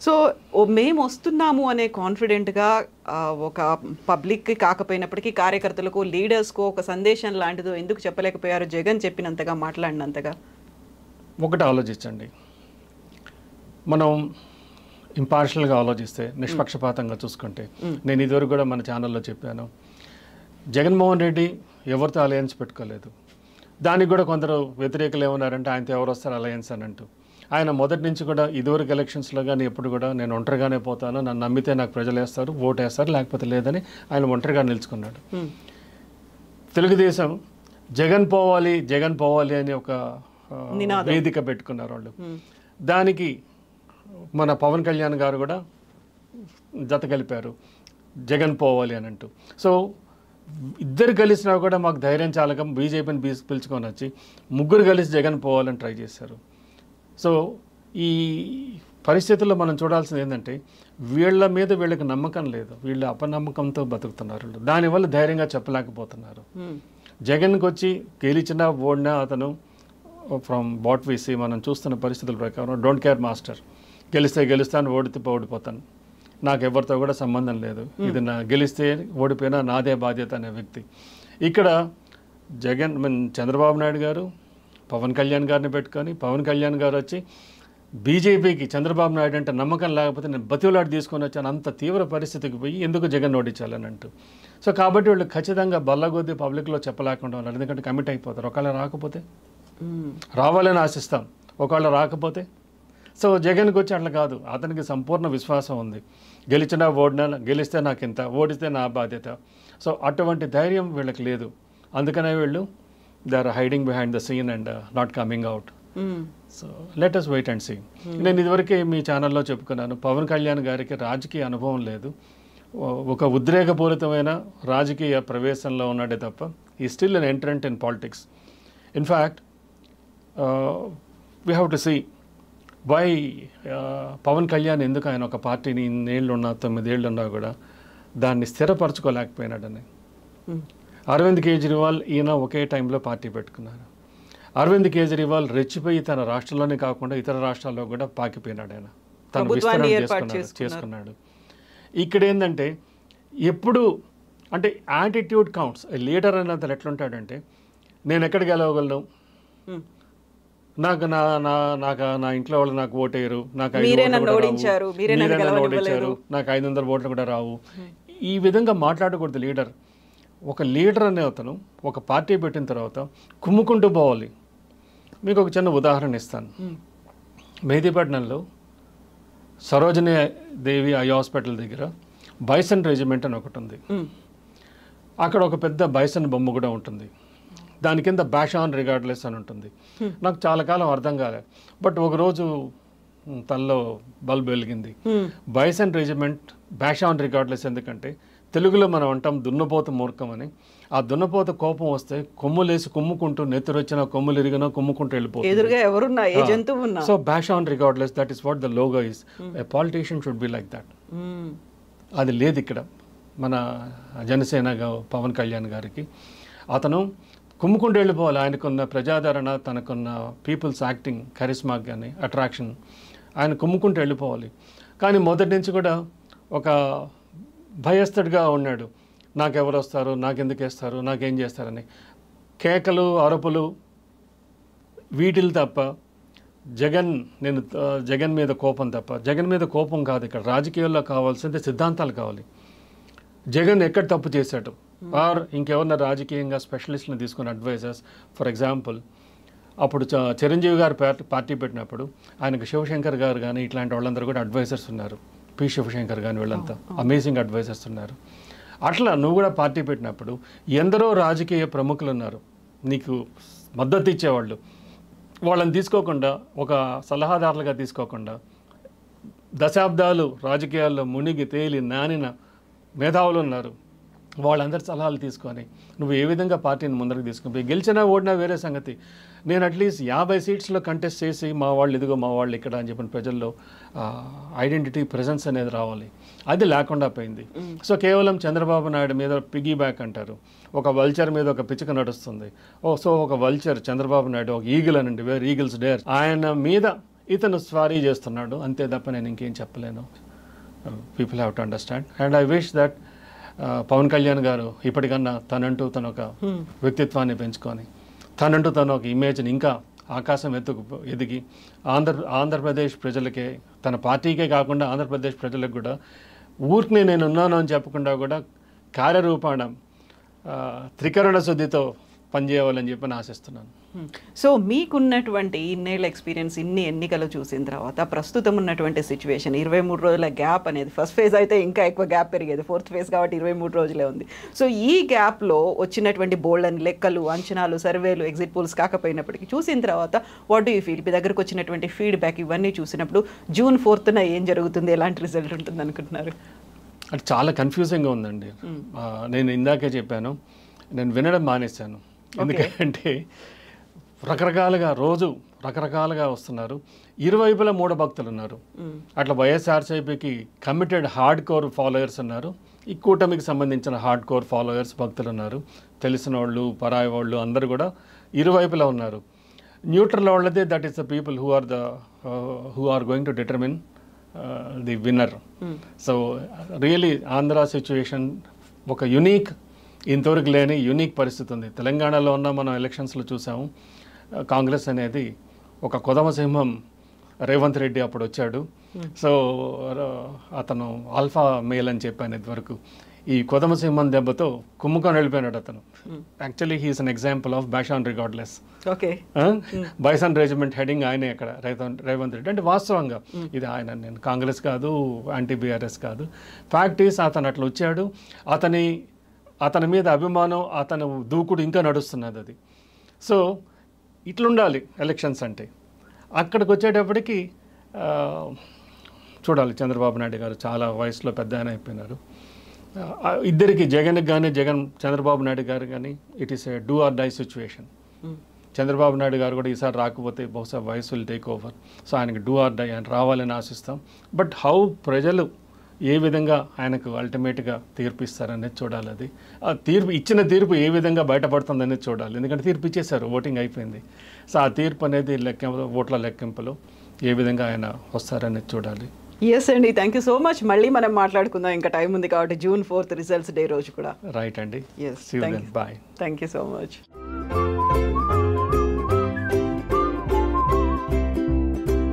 So మేము వస్తున్నాము అనే కాన్ఫిడెంట్గా ఒక పబ్లిక్కి కాకపోయినప్పటికీ కార్యకర్తలకు లీడర్స్కు ఒక సందేశం లాంటిదో ఎందుకు చెప్పలేకపోయారు జగన్ చెప్పినంతగా మాట్లాడినంతగా? ఒకటి ఆలోచించండి, మనం ఇంపార్షియల్గా ఆలోచిస్తే, నిష్పక్షపాతంగా చూసుకుంటే, నేను ఇదివరకు కూడా మన ఛానల్లో చెప్పాను, జగన్మోహన్ రెడ్డి ఎవరితో అలయన్స్ పెట్టుకోలేదు. దానికి కూడా కొందరు వ్యతిరేకులు ఏమన్నారంటే ఆయనతో ఎవరు వస్తారు అలయన్స్ అని అంటూ. ఆయన మొదటి నుంచి కూడా ఇదివరకు ఎలక్షన్స్లో కానీ ఎప్పుడు కూడా నేను ఒంటరిగానే పోతాను, నన్ను నమ్మితే నాకు ప్రజలు వేస్తారు, ఓటు వేస్తారు, లేకపోతే లేదని ఆయన ఒంటరిగా నిలుచుకున్నాడు. తెలుగుదేశం జగన్ పోవాలి అని ఒక వేదిక పెట్టుకున్నారు వాళ్ళు. దానికి మన పవన్ కళ్యాణ్ గారు కూడా జత కలిపారు, జగన్ పోవాలి అని అంటూ. సో ఇద్దరు కలిసినా కూడా మాకు ధైర్యం చాలక బీజేపీని పిలుచుకొని వచ్చి ముగ్గురు కలిసి జగన్ పోవాలని ట్రై చేశారు. సో ఈ పరిస్థితుల్లో మనం చూడాల్సింది ఏంటంటే వీళ్ళ మీద వీళ్ళకి నమ్మకం లేదు, వీళ్ళు అపనమ్మకంతో బతుకుతున్నారు. దానివల్ల ధైర్యంగా చెప్పలేకపోతున్నారు. జగన్కి వచ్చి గెలిచినా ఓడినా అతను ఫ్రమ్ వాట్ వి సీ మనం చూస్తున్న పరిస్థితుల ప్రకారం డోంట్ కేర్ మాస్టర్, గెలిస్తే గెలుస్తాను, ఓడితే ఓడిపోతాను, నాకు ఎవరితో కూడా సంబంధం లేదు, ఇది నా గెలిస్తే ఓడిపోయినా నాదే బాధ్యత అనే వ్యక్తి. ఇక్కడ జగన్ చంద్రబాబు నాయుడు గారు పవన్ కళ్యాణ్ గారిని పెట్టుకొని పవన్ కళ్యాణ్ గారు వచ్చి బీజేపీకి చంద్రబాబు నాయుడు అంటే నమ్మకం లేకపోతే నేను బతిలాడి తీసుకొని వచ్చాను, అంత తీవ్ర పరిస్థితికి పోయి ఎందుకు జగన్ ఓడించాలని అంటూ. సో కాబట్టి వాళ్ళు ఖచ్చితంగా బల్లగొద్ది పబ్లిక్లో చెప్పలేకుండా ఉన్నారు, ఎందుకంటే కమిట్ అయిపోతారు. ఒకవేళ రాకపోతే రావాలని ఆశిస్తాం, ఒకవేళ రాకపోతే. సో జగన్కి వచ్చి అట్లా కాదు, అతనికి సంపూర్ణ విశ్వాసం ఉంది, గెలిచినా ఓడినా, గెలిస్తే నాకు ఇంత, ఓడిస్తే నా బాధ్యత. సో అటువంటి ధైర్యం వీళ్ళకి లేదు, అందుకనే వీళ్ళు they are hiding behind the scene and not coming out. So let us wait and see. నేను ఇదివరకే మీ ఛానల్లో చెప్పుకున్నాను, పవన్ కళ్యాణ్ గారికి రాజకీయ అనుభవం లేదు, ఒక ఉద్రేకపూరితమైన రాజకీయ ప్రవేశంలో ఉన్నాడే తప్ప ఈ still an entrant in politics. In fact we have to see why Pawan Kalyan ఎందుకు ఆయన ఒక పార్టీని 9 ఏళ్ళు ఉన్నా కూడా దాన్ని స్థిరపరచుకోలేకపోయినాడని. అరవింద్ కేజ్రీవాల్ ఈయన ఒకే టైంలో పార్టీ పెట్టుకున్నారు. అరవింద్ కేజ్రీవాల్ రెచ్చిపోయి తన రాష్ట్రంలోనే కాకుండా ఇతర రాష్ట్రాల్లో కూడా పాకిపోయినాడు, ఆయన తను విస్తరణ చేసుకున్నాడు. ఇక్కడ ఏంటంటే ఎప్పుడు అంటే యాటిట్యూడ్ కౌంట్స్. లీడర్ అనే అతను ఎట్లుంటాడంటే నేను ఎక్కడికి వెళ్ళగలను, నాకు నా ఇంట్లో వాళ్ళు నాకు ఓటేయరు, నాకు 500 ఓడించారు, నాకు 500 ఓట్లు కూడా రావు, ఈ విధంగా మాట్లాడకూడదు లీడర్. ఒక లీడర్ అనే అతను ఒక పార్టీ పెట్టిన తర్వాత కుమ్ముకుంటూ పోవాలి. మీకు ఒక చిన్న ఉదాహరణ ఇస్తాను. మెహదీపట్నంలో సరోజినీ దేవి ఐ హాస్పిటల్ దగ్గర బైసన్ రెజిమెంట్ అని ఒకటి ఉంది. అక్కడ ఒక పెద్ద బైసన్ బొమ్మ కూడా ఉంటుంది, దాని కింద బ్యాష్ ఆన్ రిగార్డ్లెస్ అని ఉంటుంది. నాకు చాలా కాలం అర్థం కాలేదు, బట్ ఒకరోజు తనలో బల్బ్ వెలిగింది. Bison regiment bash on regardless ఎందుకంటే తెలుగులో మనం అంటాం దున్నపోత మూర్ఖం అని. ఆ దున్నపోత కోపం వస్తే కొమ్ములేసి కుమ్ముకుంటూ, నెత్తురొచ్చినా కొమ్ములు ఎరిగినా కుమ్ముకుంటూ వెళ్ళిపోతుంది. So bash on regardless, that is what the logo is. A politician should be like that. అది లేదు ఇక్కడ మన జనసేన పవన్ కళ్యాణ్ గారికి. అతను కుమ్ముకుంటూ వెళ్ళిపోవాలి, ఆయనకున్న ప్రజాదరణ, తనకున్న పీపుల్స్ యాక్టింగ్ కరిస్మా కానీ అట్రాక్షన్, ఆయన కుమ్ముకుంటూ వెళ్ళిపోవాలి. కానీ మొదటి నుంచి కూడా ఒక భయస్థుడిగా ఉన్నాడు, నాకెవరు వస్తారు, నాకెందుకు వేస్తారు, నాకేం చేస్తారని. కేకలు అరుపులు వీటిలు తప్ప జగన్ మీద కోపం తప్ప, జగన్ మీద కోపం కాదు ఇక్కడ. రాజకీయాల్లో కావాల్సిందే సిద్ధాంతాలు కావాలి. జగన్ ఎక్కడ తప్పు చేశాడు, ఆర్ ఇంకెవరన్నా రాజకీయంగా స్పెషలిస్ట్ని తీసుకుని అడ్వైజర్స్. ఫర్ ఎగ్జాంపుల్ అప్పుడు చిరంజీవి గారు పార్టీ పెట్టినప్పుడు ఆయనకు శివశంకర్ గారు కానీ ఇట్లాంటి వాళ్ళందరూ కూడా అడ్వైజర్స్ ఉన్నారు. పి శివశంకర్ కానీ వీళ్ళంతా అమేజింగ్ అడ్వైజర్స్ ఉన్నారు. అట్లా నువ్వు కూడా పార్టీ పెట్టినప్పుడు ఎందరో రాజకీయ ప్రముఖులు ఉన్నారు నీకు మద్దతు ఇచ్చేవాళ్ళు. వాళ్ళని తీసుకోకుండా, ఒక సలహాదారులుగా తీసుకోకుండా, దశాబ్దాలు రాజకీయాల్లో మునిగి తేలి నానిన మేధావులు ఉన్నారు. వాళ్ళందరి సలహాలు తీసుకొని నువ్వు ఏ విధంగా పార్టీని ముందరకు తీసుకుని గెలిచినా ఓడినా వేరే సంగతి. నేను అట్లీస్ట్ 50 సీట్స్లో కంటెస్ట్ చేసి మా వాళ్ళు ఇదిగో మా వాళ్ళు ఇక్కడ అని చెప్పిన ప్రజల్లో ఐడెంటిటీ ప్రెజెన్స్ అనేది రావాలి. అది లేకుండా పోయింది. సో కేవలం చంద్రబాబు నాయుడు మీద పిగ్గీ బ్యాక్ అంటారు, ఒక వల్చర్ మీద ఒక పిచ్చుక నడుస్తుంది. సో ఒక వల్చర్ చంద్రబాబు నాయుడు ఒక ఈగిల్ అనండి, వేర్ ఈగిల్స్ డేర్. ఆయన మీద ఇతను స్వారీ చేస్తున్నాడు అంతే తప్ప నేను ఇంకేం చెప్పలేను. People have to understand. And I wish that Pavan Kalyan garu ఇప్పటికన్నా తనంటూ తన ఒక వ్యక్తిత్వాన్ని పెంచుకొని తనంటూ తన ఒక ఇమేజ్ని ఇంకా ఆకాశం ఎదిగి ఆంధ్రప్రదేశ్ ప్రజలకే, తన పార్టీకే కాకుండా ఆంధ్రప్రదేశ్ ప్రజలకు కూడా ఊరికి నేను ఉన్నాను అని చెప్పకుండా కూడా కార్యరూపాణ త్రికరణ శుద్ధితో పనిచేయాలని చెప్పి నేను ఆశిస్తున్నాను. సో మీకున్నటువంటి ఇన్నేళ్ళ ఎక్స్పీరియన్స్, ఇన్ని ఎన్నికలు చూసిన తర్వాత ప్రస్తుతం ఉన్నటువంటి సిచ్యువేషన్ 23 రోజుల గ్యాప్ అనేది, ఫస్ట్ ఫేజ్ అయితే ఇంకా ఎక్కువ గ్యాప్ పెరిగేది, 4th ఫేజ్ కాబట్టి 23 రోజులే ఉంది. సో ఈ గ్యాప్లో వచ్చినటువంటి బోల్డ్ అని లెక్కలు, అంచనాలు, సర్వేలు, ఎగ్జిట్ పోల్స్ కాకపోయినప్పటికీ చూసిన తర్వాత వాట్ డూ యూ ఫీల్? మీ దగ్గరకు వచ్చినటువంటి ఫీడ్బ్యాక్ ఇవన్నీ చూసినప్పుడు June 4th ఏం జరుగుతుంది, ఎలాంటి రిజల్ట్ ఉంటుంది అనుకుంటున్నారు? అది చాలా కన్ఫ్యూజింగ్గా ఉందండి. నేను ఇందాకే చెప్పాను, నేను వినడం మానేశాను. ఎందుకంటే రోజు రకరకాలుగా వస్తున్నారు. ఇరువైపులా మూఢభక్తులు ఉన్నారు. అట్లా వైఎస్ఆర్సీపీకి కమిటెడ్ హార్డ్ కోర్ ఫాలోయర్స్ ఉన్నారు, ఈ కూటమికి సంబంధించిన హార్డ్ కోర్ ఫాలోయర్స్ భక్తులు ఉన్నారు. తెలిసిన వాళ్ళు, పరాయి వాళ్ళు అందరూ కూడా ఇరువైపులా ఉన్నారు. న్యూట్రల్ వాళ్ళదే that is the people who are going to determine the winner. So really Andhra situation ఒక యునీక్, ఇంతవరకు లేని యునీక్ పరిస్థితి ఉంది. తెలంగాణలో ఉన్న మనం ఎలక్షన్స్లో చూసాము, కాంగ్రెస్ అనేది ఒక కొదమసింహం రేవంత్ రెడ్డి అప్పుడు వచ్చాడు. సో అతను ఆల్ఫా మేల్ అని చెప్పాను ఇదివరకు. ఈ కొదమసింహం దెబ్బతో కుమ్ముకొని వెళ్ళిపోయినాడు అతను. Actually he's an example of bash on regardless. Okay, bison regiment heading ఆయనే అక్కడ రేవంత్ రెడ్డి. అంటే వాస్తవంగా ఇది ఆయన, నేను కాంగ్రెస్ కాదు, యాంటీ బీఆర్ఎస్ కాదు, ఫ్యాక్ట్ ఈస్ అతను అట్లా వచ్చాడు. అతని మీద అభిమానం, అతను దూకుడు ఇంకా నడుస్తున్నది అది. సో ఇట్లుండాలి ఎలక్షన్స్ అంటే. అక్కడికి వచ్చేటప్పటికి చూడాలి, చంద్రబాబు నాయుడు గారు చాలా వయసులో పెద్ద ఆయన అయిపోయినారు. ఇద్దరికి, చంద్రబాబు నాయుడు గారు కానీ it is a do or die situation. Chandrababu Naidu garu కూడా ఈసారి రాకపోతే బహుశా వయసు విల్ టేక్ ఓవర్. సో ఆయనకి డూ ఆర్ డై, ఆయన రావాలని ఆశిస్తాం. బట్ హౌ ప్రజలు ఏ విధంగా ఆయనకు అల్టిమేట్గా తీర్పు ఇస్తారనేది చూడాలి. అది ఆ ఇచ్చిన తీర్పు ఏ విధంగా బయటపడుతుంది అనేది చూడాలి. ఎందుకంటే తీర్పు ఇచ్చేశారు, ఓటింగ్ అయిపోయింది. సో ఆ తీర్పు అనేది ఓట్ల లెక్కింపులో ఏ విధంగా ఆయన వస్తారనేది చూడాలి. ఎస్ అండి, థ్యాంక్ యూ సో మచ్. మళ్ళీ మనం మాట్లాడుకుందాం, ఇంకా టైం ఉంది కాబట్టి. June 4th రిజల్ట్స్ డే రోజు కూడా. రైట్ అండి. Yes, bye. Thank you so much.